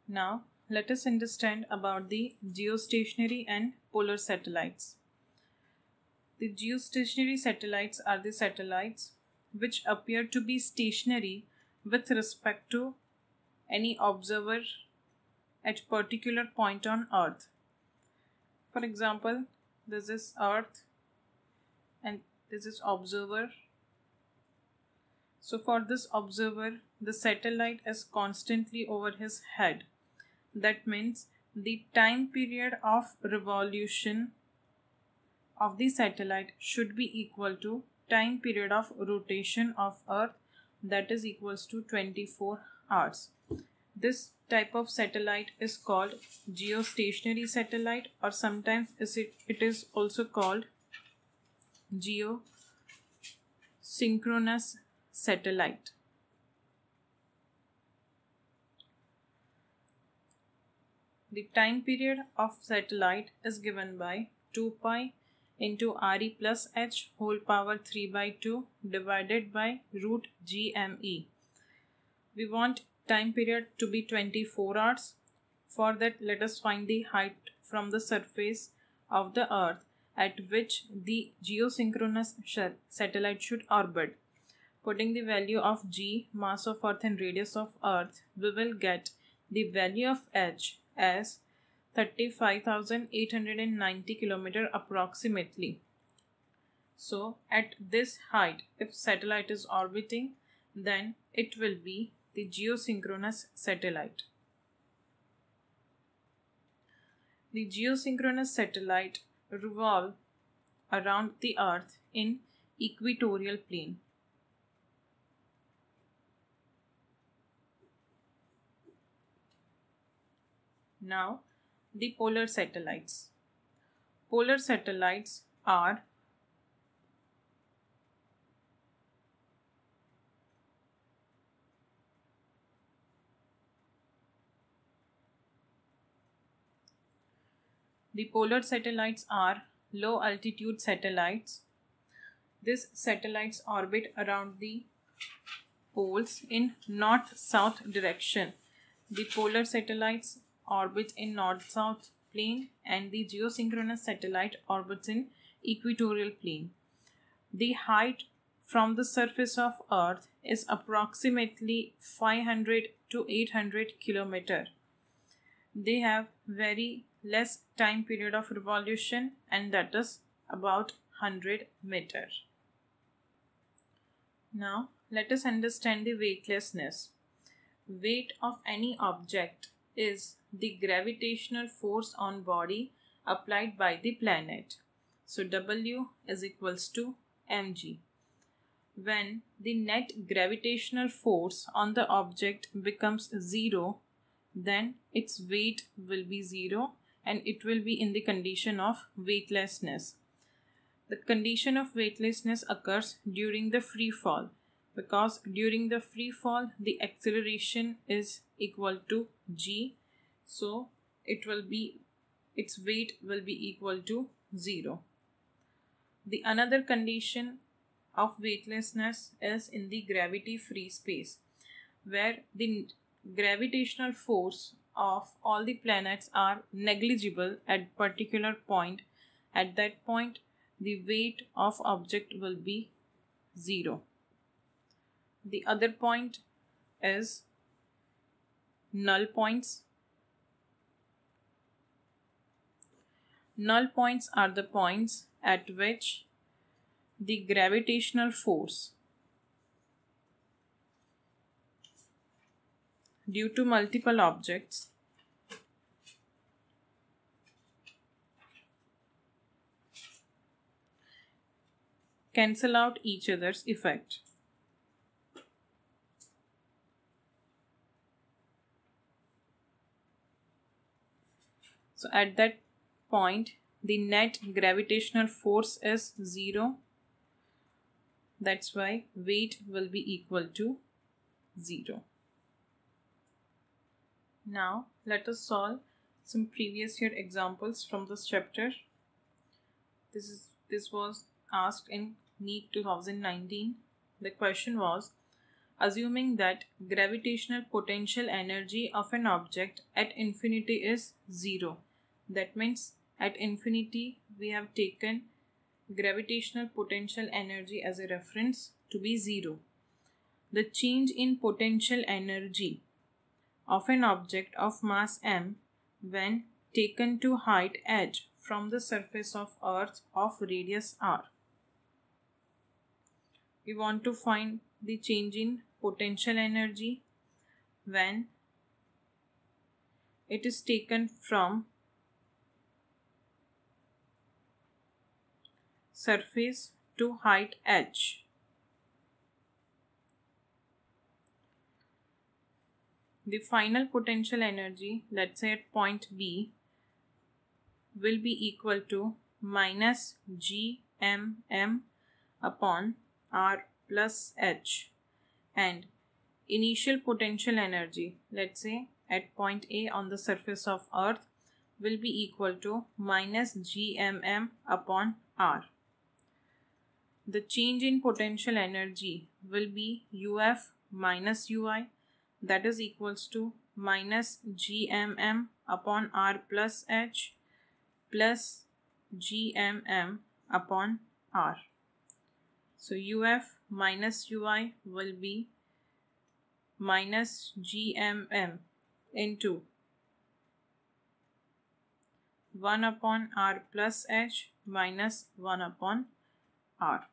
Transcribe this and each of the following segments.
Now, let us understand about the geostationary and polar satellites. The geostationary satellites are the satellites which appear to be stationary with respect to any observer at particular point on Earth. For example, this is Earth and this is observer. So for this observer, the satellite is constantly over his head. That means the time period of revolution of the satellite should be equal to time period of rotation of Earth, that is equals to 24 hours. This type of satellite is called geostationary satellite, or sometimes it is also called geosynchronous satellite. The time period of satellite is given by 2 pi into RE plus H whole power 3 by 2 divided by root GME. We want time period to be 24 hours. For that, let us find the height from the surface of the Earth at which the geosynchronous satellite should orbit. Putting the value of G, mass of Earth and radius of Earth, we will get the value of H as 35,890 km approximately. So at this height, if satellite is orbiting, then it will be the geosynchronous satellite. The geosynchronous satellite revolves around the Earth in equatorial plane. Now, the polar satellites. Polar satellites are low altitude satellites. These satellites orbit around the poles in north-south direction. The polar satellites orbit in north-south plane and the geosynchronous satellite orbits in equatorial plane. The height from the surface of Earth is approximately 500 to 800 km. They have very less time period of revolution, and that is about 100 meters. Now let us understand the weightlessness. Weight of any object is the gravitational force on body applied by the planet. So W is equals to mg. When the net gravitational force on the object becomes 0, then its weight will be 0 and it will be in the condition of weightlessness. The condition of weightlessness occurs during the free fall, because during the free fall the acceleration is equal to g, so its weight will be equal to 0. The another condition of weightlessness is in the gravity free space, where the gravitational force of all the planets are negligible at particular point. At that point, the weight of object will be 0. The other point is null points. Null points are the points at which the gravitational force due to multiple objects cancel out each other's effect. So at that point, the net gravitational force is 0. That's why weight will be equal to 0. Now let us solve some previous year examples from this chapter. This was asked in NEET 2019. The question was, assuming that gravitational potential energy of an object at infinity is 0. That means at infinity we have taken gravitational potential energy as a reference to be 0. The change in potential energy of an object of mass m when taken to height h from the surface of Earth of radius r. We want to find the change in potential energy when it is taken from surface to height h. The final potential energy, let's say at point B, will be equal to minus gmm upon r plus h, and initial potential energy, let's say at point A on the surface of Earth, will be equal to minus gmm upon r. The change in potential energy will be UF minus UI, that is equals to minus gmm upon r plus h plus gmm upon r. So UF minus UI will be minus gmm into 1 upon r plus h minus 1 upon r.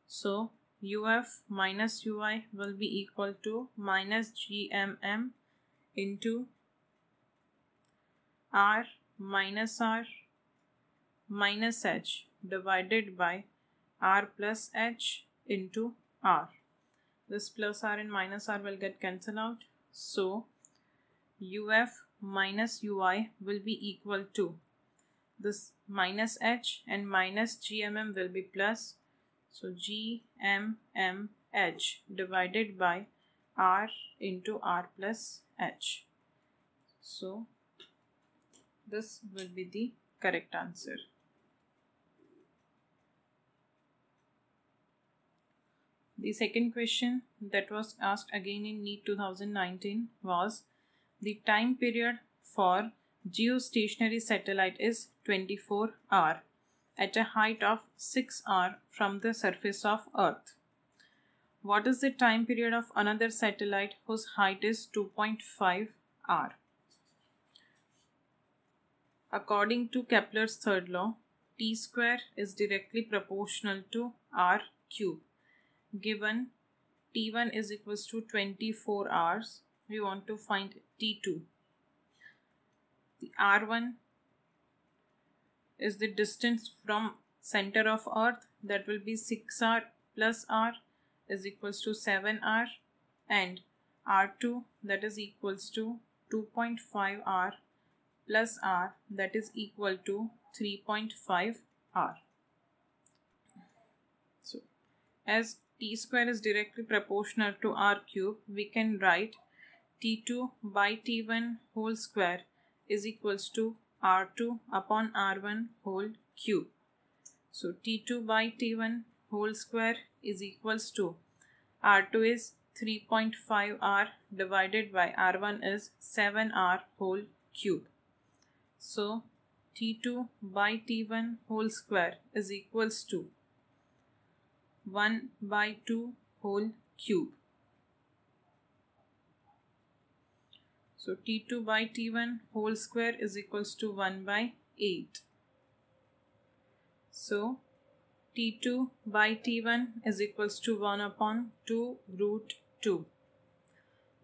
So UF minus UI will be equal to minus gmm into r minus h divided by r plus h into r. This plus r and minus r will get cancelled out. So UF minus UI will be equal to this minus h and minus gmm will be plus. So gmm h divided by r into r plus h. So this will be the correct answer. The second question that was asked again in NEET 2019 was the time period for geostationary satellite is 24 hours at a height of 6 hours from the surface of Earth. What is the time period of another satellite whose height is 2.5 hours? According to Kepler's third law, T square is directly proportional to R cube. Given T1 is equals to 24 hours, we want to find T2. The R1 is the distance from center of Earth, that will be 6 hours plus R is equals to 7 hours, and R2 that is equals to 2.5 hours plus R that is equal to 3.5 hours. So as T square is directly proportional to R cube, we can write T2 by T1 whole square is equals to R2 upon R1 whole cube. So T2 by T1 whole square is equals to R2 is 3.5 R divided by R1 is 7 R whole cube. So T2 by T1 whole square is equals to 1 by 2 whole cube. So T2 by T1 whole square is equals to 1 by 8. So T2 by T1 is equals to 1 upon 2 root 2.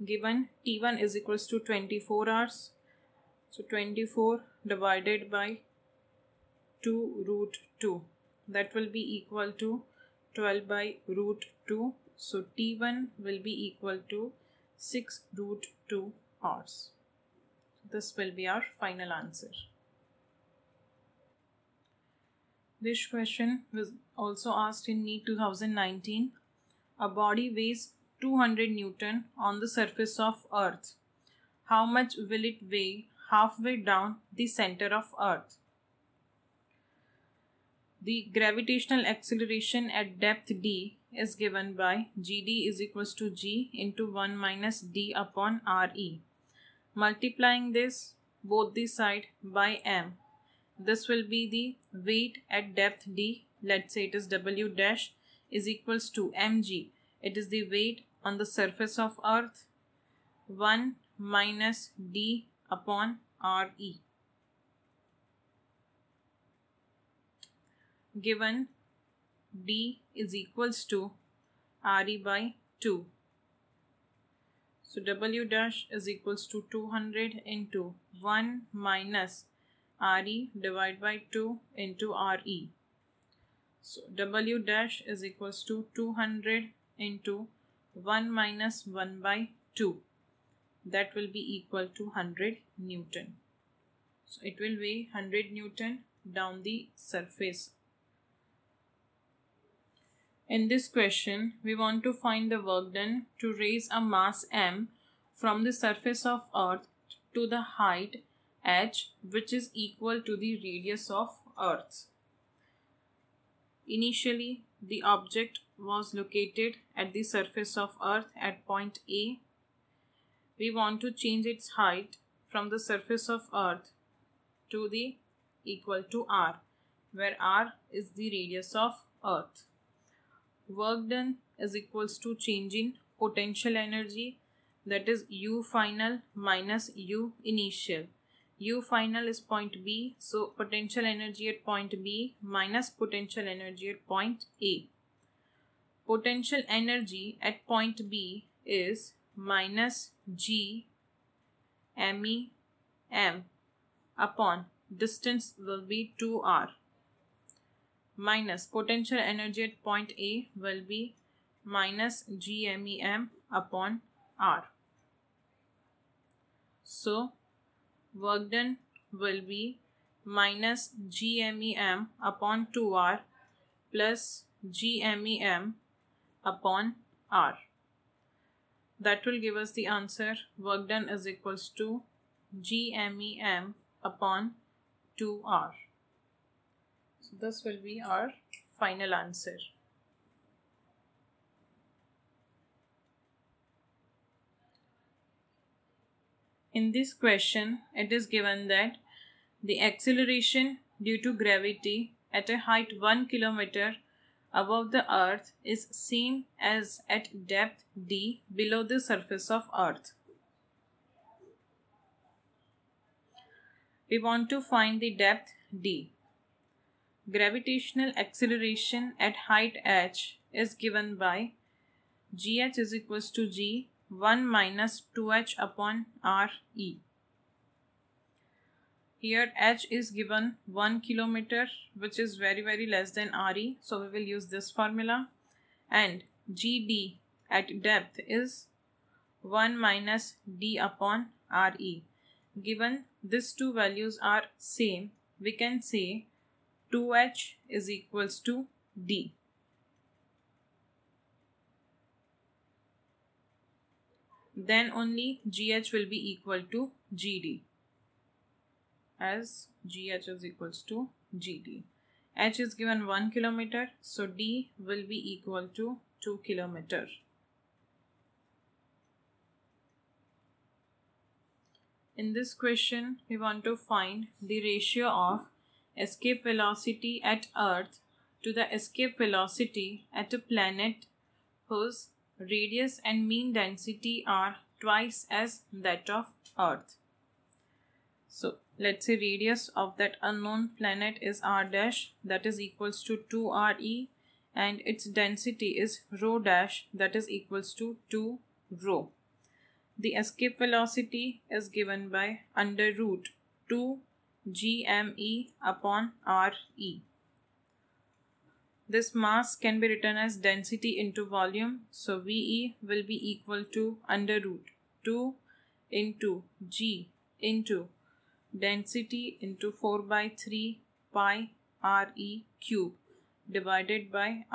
Given T1 is equals to 24 hours. So 24 divided by 2 root 2. That will be equal to 12 by root 2. So T1 will be equal to 6 root 2 hours. This will be our final answer. This question was also asked in NEET 2019. A body weighs 200 Newton on the surface of Earth. How much will it weigh halfway down the center of Earth? The gravitational acceleration at depth d is given by GD is equals to G into 1 minus D upon RE. Multiplying this both the side by M. This will be the weight at depth D. Let's say it is W dash is equals to mg. It is the weight on the surface of earth. 1 minus D upon RE. Given D is equals to RE by 2. So W dash is equals to 200 into 1 minus RE divided by 2 into RE. So W dash is equals to 200 into 1 minus 1 by 2. That will be equal to 100 Newton. So it will weigh 100 Newton down the surface. In this question, we want to find the work done to raise a mass m from the surface of earth to the height h, which is equal to the radius of earth. Initially, the object was located at the surface of earth at point A. We want to change its height from the surface of earth to the equal to r, where r is the radius of earth. Work done is equals to change in potential energy, that is U final minus U initial. U final is point B, so potential energy at point B minus potential energy at point A. Potential energy at point B is minus G ME M upon distance will be 2r. Minus potential energy at point A will be minus GMEM upon R. So work done will be minus GMEM upon 2R plus GMEM upon R. That will give us the answer. Work done is equals to GMEM upon 2R. So this will be our final answer. In this question, it is given that the acceleration due to gravity at a height 1 kilometer above the earth is same as at depth d below the surface of earth. We want to find the depth d. Gravitational acceleration at height h is given by gh is equals to g 1 minus 2h upon re. Here h is given 1 kilometer, which is very less than re, so we will use this formula, and gd at depth is 1 minus d upon re. Given these two values are same, we can say 2h is equals to d. Then only gh will be equal to gd, as gh is equals to gd. H is given 1 kilometer, so d will be equal to 2 kilometer. In this question, we want to find the ratio of escape velocity at Earth to the escape velocity at a planet whose radius and mean density are twice as that of Earth. So let's say radius of that unknown planet is r dash, that is equals to 2re, and its density is rho dash, that is equals to 2 rho. The escape velocity is given by under root 2 gme upon re. This mass can be written as density into volume, so VE will be equal to under root 2 into g into density into 4 by 3 pi re cube divided by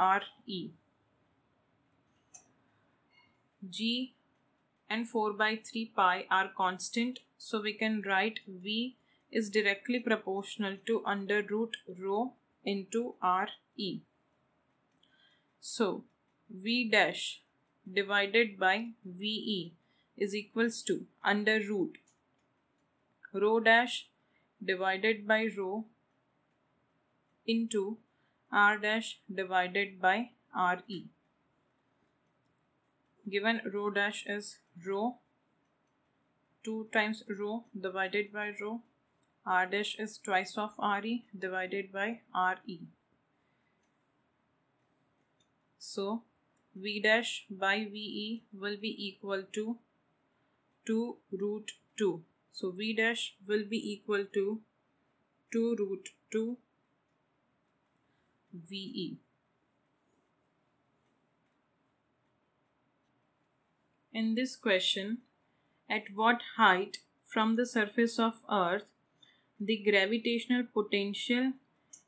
re. G and 4 by 3 pi are constant, so we can write V is directly proportional to under root rho into re. So V dash divided by VE is equals to under root rho dash divided by rho into R dash divided by RE. Given rho dash is rho, 2 times rho divided by rho. R dash is twice of RE divided by RE. So V dash by VE will be equal to 2 root 2. So V dash will be equal to 2 root 2 VE. In this question, at what height from the surface of Earth the gravitational potential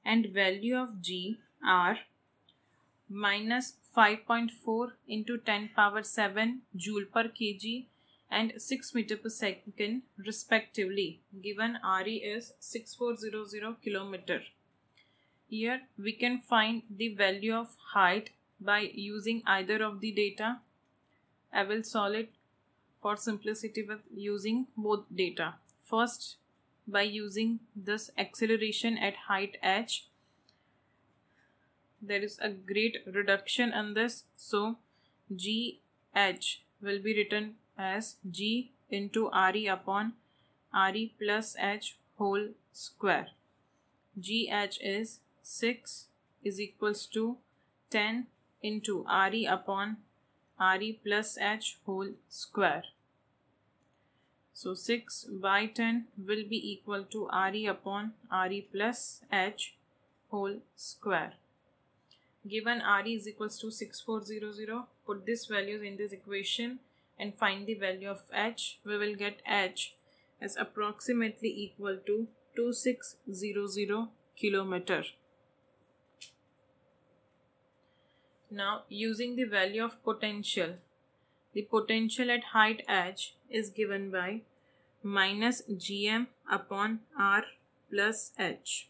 and value of G are minus 5.4 into 10 power 7 joule per kg and 6 meter per second respectively, given RE is 6400 kilometer. Here we can find the value of height by using either of the data. I will solve it for simplicity with using both data. First, by using this acceleration at height h, there is a great reduction in this, so GH will be written as G into RE upon RE plus H whole square. GH is 6 is equals to 10 into RE upon RE plus H whole square. So 6 by 10 will be equal to RE upon RE plus H whole square. Given RE is equals to 6400, put these values in this equation and find the value of H. We will get H as approximately equal to 2600 kilometer. Now using the value of potential, the potential at height h is given by minus gm upon r plus h.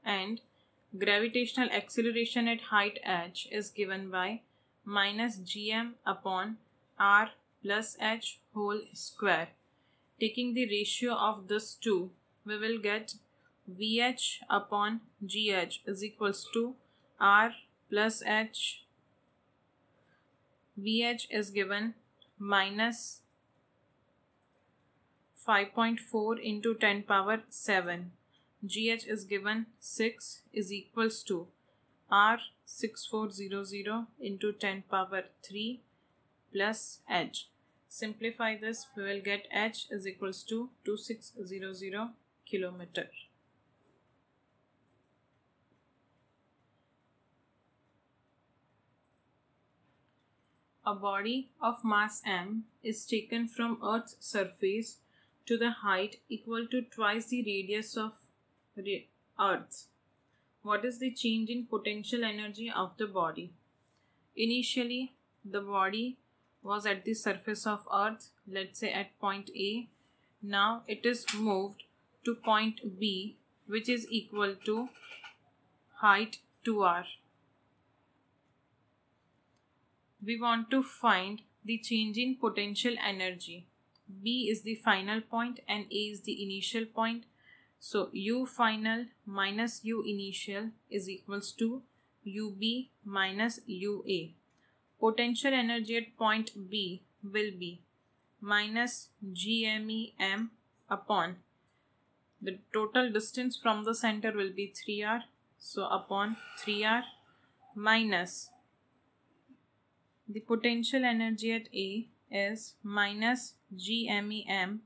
And gravitational acceleration at height h is given by minus gm upon r plus h whole square. Taking the ratio of this two, we will get Vh upon Gh is equals to R plus H. Vh is given minus 5.4 into 10 power 7. Gh is given 6 is equals to R 6400 into 10 power 3 plus H. Simplify this, we will get H is equals to 2600 kilometer. A body of mass m is taken from Earth's surface to the height equal to twice the radius of Earth. What is the change in potential energy of the body? Initially, the body was at the surface of Earth, let's say at point A. Now it is moved to point B, which is equal to height 2r. We want to find the change in potential energy. B is the final point and A is the initial point. So U final minus U initial is equals to UB minus UA. Potential energy at point B will be minus GMEM upon the total distance from the center will be 3r. So upon 3r minus the potential energy at A is minus GMEM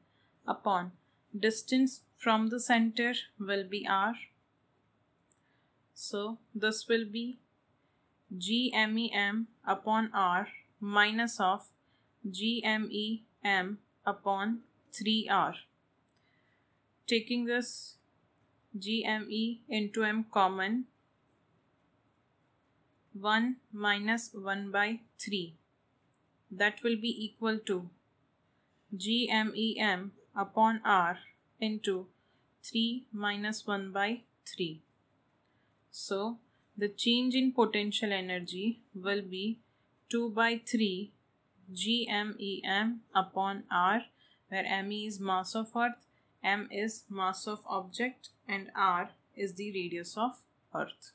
upon distance from the center will be r. So this will be GMEM upon r minus of GMEM upon 3r. Taking this GME into m common, 1 minus 1 by 3, that will be equal to GMEM upon R into 3 minus 1 by 3. So the change in potential energy will be 2 by 3 GMEM upon R, where ME is mass of Earth, M is mass of object, and R is the radius of Earth.